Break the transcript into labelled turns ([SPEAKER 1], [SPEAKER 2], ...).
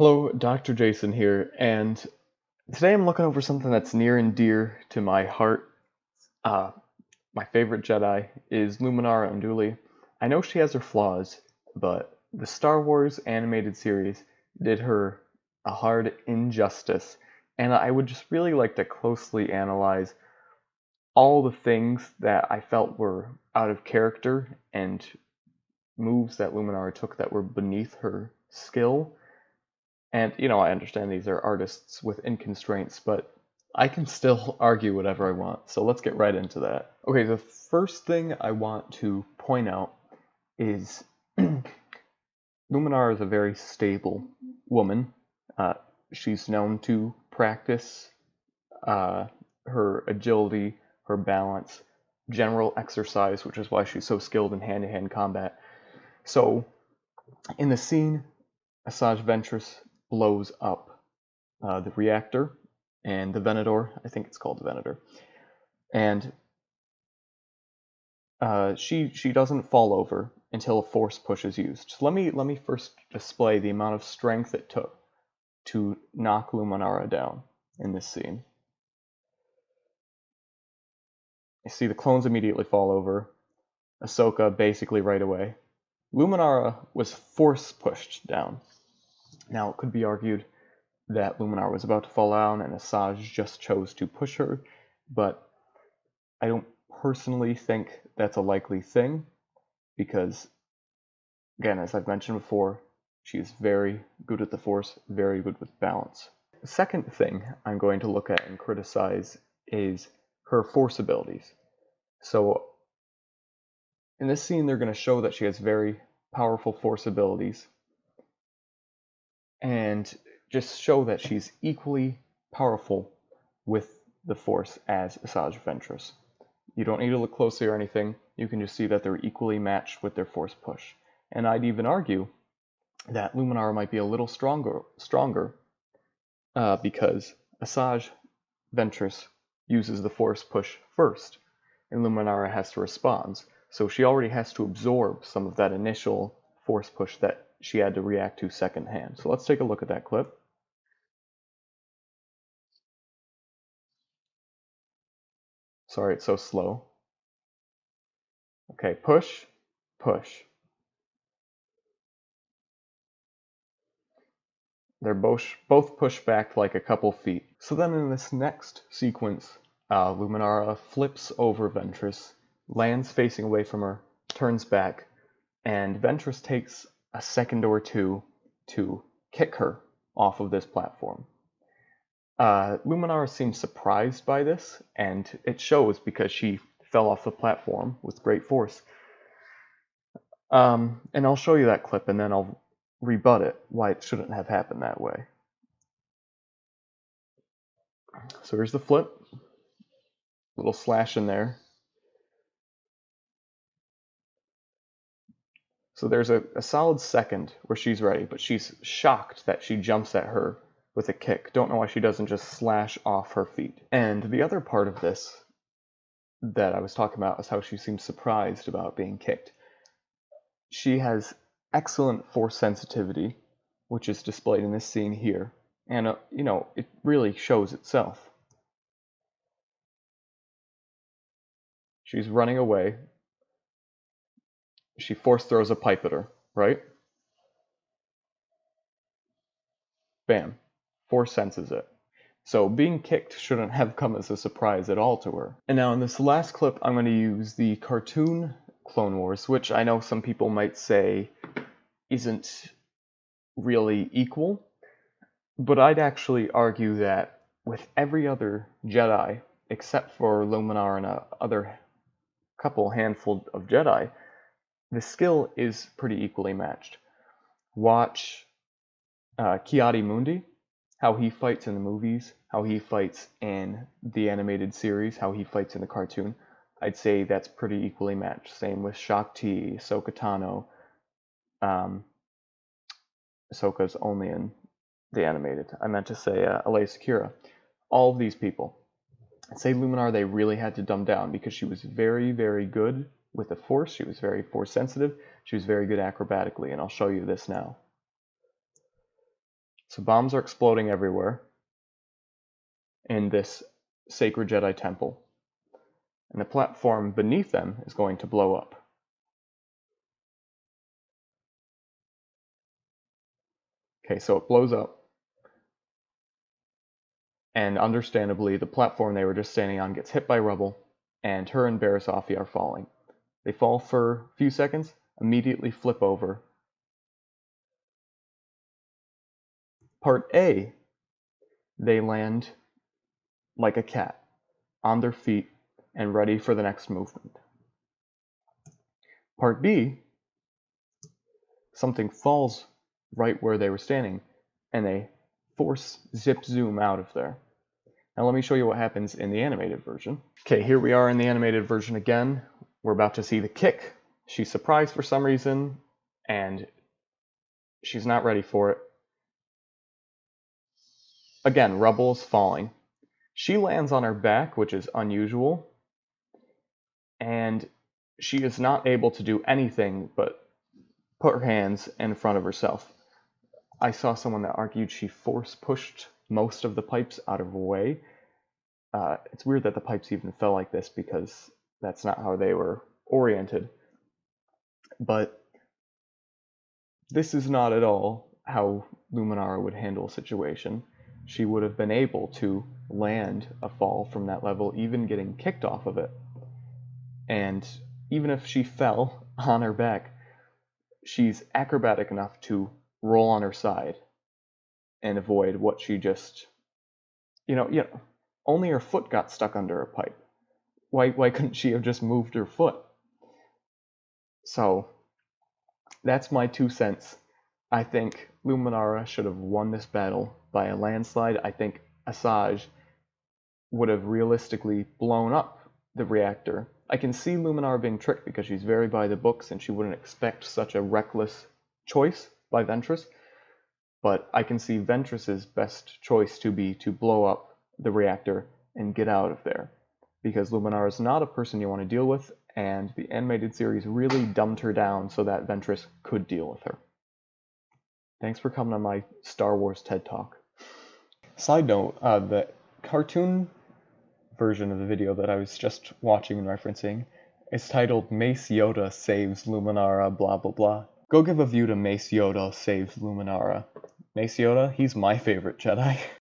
[SPEAKER 1] Hello, Dr. Jason here, and today I'm looking over something that's near and dear to my heart. Uh, my favorite Jedi is Luminara Unduli. I know she has her flaws, but the Star Wars animated series did her a hard injustice, and I would just really like to closely analyze all the things that I felt were out of character and moves that Luminara took that were beneath her skill. And, I understand these are artists within constraints, but I can still argue whatever I want. So let's get right into that. Okay, the first thing I want to point out is Luminar is a very stable woman. She's known to practice her agility, her balance, general exercise, which is why she's so skilled in hand-to-hand combat. So, in the scene, Asajj Ventress blows up the reactor and the Venator. I think it's called the Venator, and she doesn't fall over until a force push is used. So let me first display the amount of strength it took to knock Luminara down in this scene. You see the clones immediately fall over. Ahsoka basically right away. Luminara was force pushed down. Now it could be argued that Luminara was about to fall down and Asajj just chose to push her, but I don't personally think that's a likely thing because, again, as I've mentioned before, she is very good at the Force, very good with balance. The second thing I'm going to look at and criticize is her Force abilities. So in this scene, they're going to show that she has very powerful Force abilities and just show that she's equally powerful with the Force as Asajj Ventress. You don't need to look closely or anything. You can just see that they're equally matched with their force push. And I'd even argue that Luminara might be a little stronger because Asajj Ventress uses the force push first, and Luminara has to respond. So she already has to absorb some of that initial force push that she had to react to secondhand. So let's take a look at that clip. Sorry, it's so slow. Okay, push, push. They're both pushed back like a couple feet. So then in this next sequence, Luminara flips over Ventress, lands facing away from her, turns back, and Ventress takes a second or two to kick her off of this platform. Luminara seems surprised by this, and it shows because she fell off the platform with great force. And I'll show you that clip, and then I'll rebut it, why it shouldn't have happened that way. So here's the flip, little slash in there. So there's a solid second where she's ready, but she's shocked that she jumps at her with a kick. Don't know why she doesn't just slash off her feet. And the other part of this that I was talking about is how she seems surprised about being kicked. She has excellent force sensitivity, which is displayed in this scene here. And, it really shows itself. She's running away. She force throws a pipe at her, right? Bam. Force senses it. So being kicked shouldn't have come as a surprise at all to her. And now in this last clip, I'm going to use the cartoon Clone Wars, which I know some people might say isn't really equal, but I'd actually argue that with every other Jedi, except for Luminara and other couple handful of Jedi, the skill is pretty equally matched. Watch Ki-Adi-Mundi, how he fights in the movies, how he fights in the animated series, how he fights in the cartoon. I'd say that's pretty equally matched. Same with Shakti, Ahsoka Tano. Ahsoka's only in the animated. I meant to say Alea Secura. All of these people. I'd say Luminar they really had to dumb down because she was very, very good with the Force. She was very Force sensitive. She was very good acrobatically, and I'll show you this now. So bombs are exploding everywhere in this sacred Jedi temple, and the platform beneath them is going to blow up. Okay, so it blows up, and understandably, the platform they were just standing on gets hit by rubble, and her and Barisafi are falling. They fall for a few seconds, immediately flip over. Part A, they land like a cat, on their feet, and ready for the next movement. Part B, something falls right where they were standing, and they force zip zoom out of there. Now let me show you what happens in the animated version. Okay, here we are in the animated version again. We're about to see the kick. She's surprised for some reason, and she's not ready for it. Again, rubble is falling. She lands on her back, which is unusual, and she is not able to do anything but put her hands in front of herself. I saw someone that argued she force pushed most of the pipes out of her way. It's weird that the pipes even fell like this because that's not how they were oriented. But this is not at all how Luminara would handle a situation. She would have been able to land a fall from that level, even getting kicked off of it. And even if she fell on her back, she's acrobatic enough to roll on her side and avoid what she just, only her foot got stuck under a pipe. Why couldn't she have just moved her foot? So that's my 2 cents. I think Luminara should have won this battle by a landslide. I think Asajj would have realistically blown up the reactor. I can see Luminara being tricked because she's very by the books and she wouldn't expect such a reckless choice by Ventress. But I can see Ventress's best choice to be to blow up the reactor and get out of there. Because Luminara is not a person you want to deal with, and the animated series really dumbed her down so that Ventress could deal with her. Thanks for coming on my Star Wars TED Talk. Side note, the cartoon version of the video that I was just watching and referencing is titled Mace Yoda Saves Luminara blah blah blah. Go give a view to Mace Yoda Saves Luminara. Mace Yoda, he's my favorite Jedi.